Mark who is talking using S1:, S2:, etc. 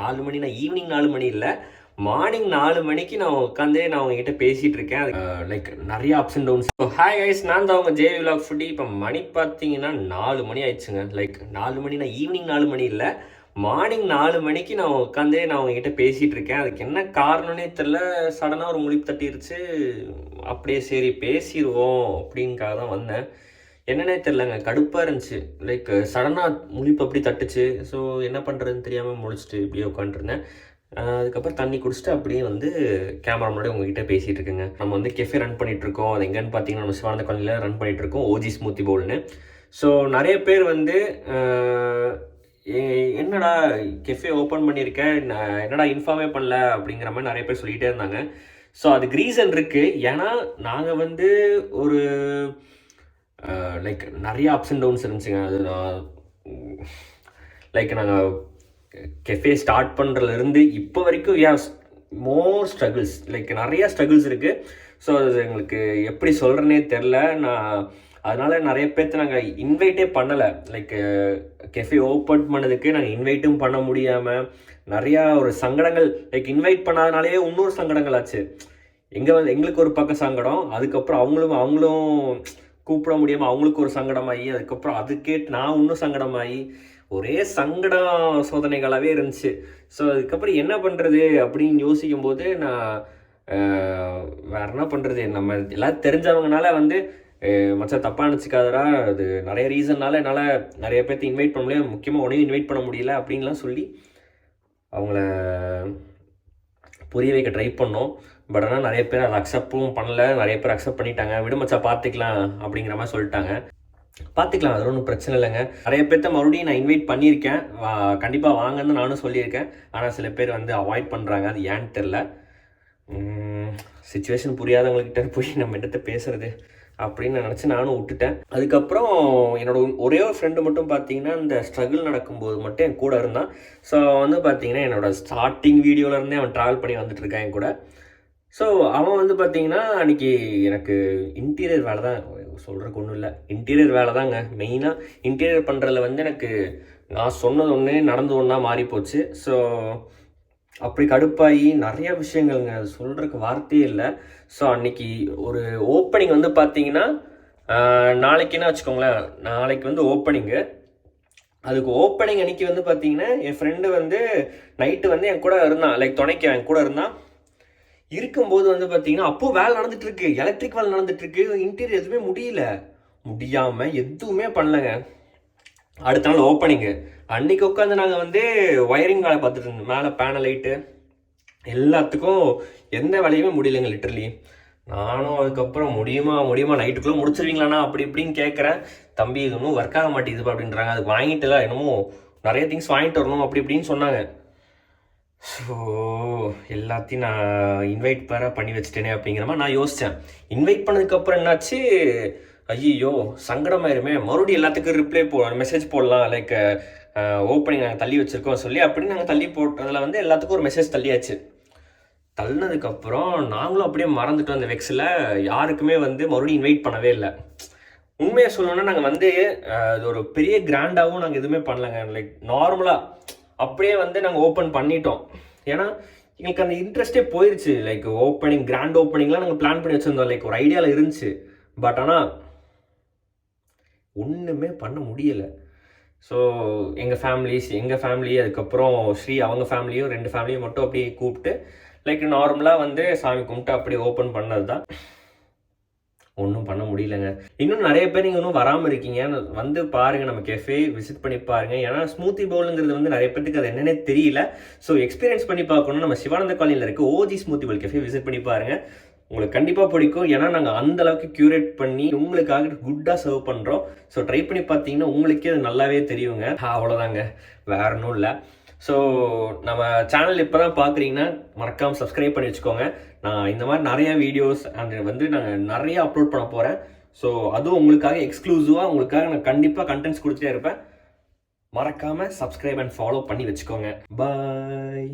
S1: 4 மணி நான் ஈவினிங் 4 மணி இல்லை, மார்னிங் 4 மணிக்கு நான் உட்காந்து நான் உங்ககிட்ட பேசிகிட்டு இருக்கேன். லைக் நிறைய ups and downs. Hi guys, நான் தான் அவங்க ஜே விலாக் ஃபுட்டி. இப்போ மணி பார்த்தீங்கன்னா 4 மணி ஆயிடுச்சுங்க. லைக் 4 மணி நான் ஈவினிங் 4 மணி இல்லை, மார்னிங் 4 மணிக்கு நான் உட்காந்து நான் உங்ககிட்ட பேசிகிட்டு இருக்கேன். அதுக்கு என்ன காரணம்னே தெரில, சடனாக ஒரு முழிப்பு தட்டிருச்சு. அப்படியே சரி பேசிடுவோம் அப்படின்னுக்காக தான் வந்தேன். என்னன்னே தெரிலங்க, கடுப்பாக இருந்துச்சு. லைக் சடனாக முழிப்பு அப்படி தட்டுச்சு. ஸோ என்ன பண்ணுறதுன்னு தெரியாமல் முழிச்சிட்டு இப்படியே உட்காந்துருந்தேன். அதுக்கப்புறம் தண்ணி குடிச்சிட்டு அப்படியே வந்து கேமரா முன்னாடி உங்ககிட்ட பேசிகிட்டு இருக்குங்க. நம்ம வந்து கெஃபே ரன் பண்ணிகிட்ருக்கோம். அது எங்கேன்னு பார்த்தீங்கன்னா நம்ம சிவானந்த காலனியில் ரன் பண்ணிகிட்ருக்கோம், ஓஜி ஸ்மூத்தி பவுல்னு. ஸோ நிறைய பேர் வந்து என்னடா கெஃபே ஓப்பன் பண்ணியிருக்கேன், என்னடா இன்ஃபார்மே பண்ணல அப்படிங்கிற மாதிரி நிறைய பேர் சொல்லிகிட்டே இருந்தாங்க. ஸோ அதுக்கு ரீசன் இருக்குது. ஏன்னா நாங்கள் வந்து ஒரு லைக் நிறைய அப்ஸ் அண்ட் டவுன்ஸ் இருந்துச்சுங்க. அது லைக் நாங்கள் கெஃபே ஸ்டார்ட் பண்ணுறதுலேருந்து இப்போ வரைக்கும் மோர் ஸ்ட்ரகிள்ஸ், லைக் நிறையா ஸ்ட்ரகிள்ஸ் இருக்குது. ஸோ அது எங்களுக்கு எப்படி சொல்கிறேன்னே தெரில. அதனால் நிறைய பேர்த்த நாங்கள் இன்வைட்டே பண்ணலை. லைக் கெஃபே ஓப்பன் பண்ணதுக்கு நாங்கள் இன்வைட்டும் பண்ண முடியாமல் நிறையா ஒரு சங்கடங்கள். லைக் இன்வைட் பண்ணாதனாலே இன்னொரு சங்கடங்கள் ஆச்சு. எங்களுக்கு ஒரு பக்கம் சங்கடம், அதுக்கப்புறம் அவங்களும் கூப்பிட முடியாமல் அவங்களுக்கு ஒரு சங்கடமாகி, அதுக்கப்புறம் அது கேட்டு நான் இன்னும் சங்கடமாகி ஒரே சங்கடம் சோதனைகளாகவே இருந்துச்சு. ஸோ அதுக்கப்புறம் என்ன பண்ணுறது அப்படின்னு யோசிக்கும் போது நான் வேறு என்ன பண்ணுறது, நம்ம எல்லாம் தெரிஞ்சவங்கனால வந்து மச்சான் தப்பாக நினச்சிக்காதரா, அது நிறைய ரீசன்னால என்னால் நிறைய பேர்த்து இன்வைட் பண்ண முடியல, முக்கியமாக உடனே இன்வைட் பண்ண முடியல அப்படின்லாம் சொல்லி அவங்கள புரிய வைக்க ட்ரை பண்ணோம். பட் ஆனால் நிறைய பேர் அதை அக்செப்டும் பண்ணல, நிறைய பேர் அக்செப்ட் பண்ணிட்டாங்க. விடுமச்சா பார்த்துக்கலாம் அப்படிங்கிற மாதிரி சொல்லிட்டாங்க. பார்த்துக்கலாம், அது ஒன்றும் பிரச்சனை இல்லைங்க. நிறைய பேர்த்த மறுபடியும் நான் இன்வைட் பண்ணியிருக்கேன், கண்டிப்பாக வாங்கன்னு நானும் சொல்லியிருக்கேன். ஆனால் சில பேர் வந்து அவாய்ட் பண்ணுறாங்க, அது ஏன்னு தெரில. சிச்சுவேஷன் புரியாதவங்கக்கிட்ட போய் நம்ம இடத்த பேசுகிறது அப்படின்னு நினச்சி நானும் விட்டுட்டேன். அதுக்கப்புறம் ஒரே ஒரு ஃப்ரெண்டு மட்டும் பார்த்தீங்கன்னா இந்த ஸ்ட்ரகிள் நடக்கும்போது மட்டும் என் கூட இருந்தான். ஸோ வந்து பார்த்தீங்கன்னா என்னோடய ஸ்டார்டிங் வீடியோவிலேருந்தே அவன் ட்ராவல் பண்ணி வந்துட்டுருக்கான் என் கூட. ஸோ அவன் வந்து பார்த்தீங்கன்னா அன்றைக்கி எனக்கு இன்டீரியர் வேலை தான், சொல்கிறதுக்கு ஒன்றும் இல்லை, இன்டீரியர் வேலை தாங்க மெயினாக. இன்டீரியர் பண்ணுறதுல வந்து எனக்கு நான் சொன்னது ஒன்று நடந்து ஒன்றா மாறி போச்சு. ஸோ அப்படி கடுப்பாகி நிறைய விஷயங்கள்ங்க, அது சொல்கிறதுக்கு வார்த்தையே இல்லை. ஸோ அன்றைக்கி ஒரு ஓப்பனிங் வந்து பார்த்தீங்கன்னா நாளைக்குன்னா வச்சுக்கோங்களேன், நாளைக்கு வந்து ஓப்பனிங்கு. அதுக்கு ஓப்பனிங் அன்றைக்கி வந்து பார்த்தீங்கன்னா என் ஃப்ரெண்டு வந்து நைட்டு வந்து என் கூட இருந்தான், லைக் துணைக்கு என் கூட இருந்தான். இருக்கும்போது வந்து பார்த்தீங்கன்னா அப்போது வேலை நடந்துகிட்ருக்கு, எலக்ட்ரிக் வேலை நடந்துகிட்ருக்கு, இன்டீரியர் எதுவுமே முடியாமல் எதுவுமே பண்ணலைங்க. அடுத்த நாள் ஓப்பனிங்கு அன்றைக்கி உட்காந்து நாங்கள் வந்து ஒயரிங் வேலை பார்த்துட்டு இருந்தோம். மேலே பேனல் லைட்டு எல்லாத்துக்கும் எந்த வேலையுமே முடியலைங்க லிட்டரலி. நானும் அதுக்கப்புறம் முடியுமா நைட்டுக்குள்ளே முடிச்சிருவீங்களாண்ணா அப்படி இப்படின்னு கேட்குறேன். தம்பி இது ஒன்றும் ஒர்க் ஆக மாட்டேங்குது அப்படின்றாங்க. அதுக்கு வாங்கிட்டுலாம் என்னமோ நிறைய திங்ஸ் வாங்கிட்டு வரணும் அப்படி இப்படின்னு சொன்னாங்க. ஸோ எல்லாத்தையும் நான் இன்வைட் பண்ணி வச்சுட்டேனே அப்படிங்கிற மாதிரி நான் யோசித்தேன். இன்வைட் பண்ணதுக்கப்புறம் என்னாச்சு, ஐயோ சங்கடமாயிருமே, மறுபடியும் எல்லாத்துக்கும் மெசேஜ் போடலாம், லைக் ஓப்பனிங் நாங்கள் தள்ளி வச்சுருக்கோம் சொல்லி அப்படின்னு நாங்கள் தள்ளி போட்டதில் வந்து எல்லாத்துக்கும் ஒரு மெசேஜ் தள்ளியாச்சு. தள்ளினதுக்கப்புறம் நாங்களும் அப்படியே மறந்துட்டோம். அந்த வெக்ஸில் யாருக்குமே வந்து மறுபடியும் இன்வைட் பண்ணவே இல்லை. உண்மையாக சொல்லணுன்னா நாங்கள் வந்து அது ஒரு பெரிய கிராண்டாகவும் நாங்கள் எதுவுமே பண்ணலைங்க. லைக் நார்மலாக அப்படியே வந்து நாங்கள் ஓப்பன் பண்ணிட்டோம். ஏன்னா எங்களுக்கு அந்த இன்ட்ரெஸ்டே போயிடுச்சு. லைக் ஓப்பனிங், கிராண்ட் ஓப்பனிங்லாம் நாங்கள் பிளான் பண்ணி வச்சுருந்தோம், லைக் ஒரு ஐடியாவில் இருந்துச்சு. பட் ஆனால் ஒன்றுமே பண்ண முடியலை. ஸோ எங்கள் ஃபேமிலி அதுக்கப்புறம் ஸ்ரீ அவங்க ஃபேமிலியும் 2 ஃபேமிலியும் மட்டும் அப்படியே கூப்பிட்டு லைக் நார்மலாக வந்து சாமி கும்பிட்டு அப்படியே ஓப்பன் பண்ணது தான். ஒன்றும் பண்ண முடியலைங்க. இன்னும் நிறைய பேர் நீங்கள் இன்னும் வராமல் இருக்கீங்க, வந்து பாருங்கள், நம்ம கெஃபே விசிட் பண்ணி பாருங்கள். ஏன்னா ஸ்மூத்தி பவுலுங்கிறது வந்து நிறைய பேருக்கு அது என்னென்னே தெரியல. ஸோ எக்ஸ்பீரியன்ஸ் பண்ணி பார்க்கணும். நம்ம சிவானந்த காலனியில் இருக்க OG smoothie bowl cafe visit பண்ணி பாருங்கள், உங்களுக்கு கண்டிப்பாக பிடிக்கும். ஏன்னா நாங்கள் அந்தளவுக்கு க்யூரேட் பண்ணி உங்களுக்காக குட்டாக சர்வ் பண்ணுறோம். ஸோ ட்ரை பண்ணி பார்த்தீங்கன்னா உங்களுக்கே அது நல்லாவே தெரியுங்க. அவ்வளோதாங்க, வேற ஒன்றும் இல்லை. ஸோ நம்ம சேனல் இப்போ தான் பார்க்குறீங்கன்னா மறக்காமல் சப்ஸ்கிரைப் பண்ணி வச்சுக்கோங்க. நான் இந்த மாதிரி நிறையா வீடியோஸ் வந்து நாங்கள் நிறையா அப்லோட் பண்ண போகிறேன். ஸோ அதுவும் உங்களுக்காக எக்ஸ்க்ளூசிவாக உங்களுக்காக நான் கண்டிப்பாக கண்டென்ட்ஸ் கொடுத்துட்டே இருப்பேன். மறக்காமல் சப்ஸ்கிரைப் அண்ட் ஃபாலோ பண்ணி வச்சுக்கோங்க. பாய்.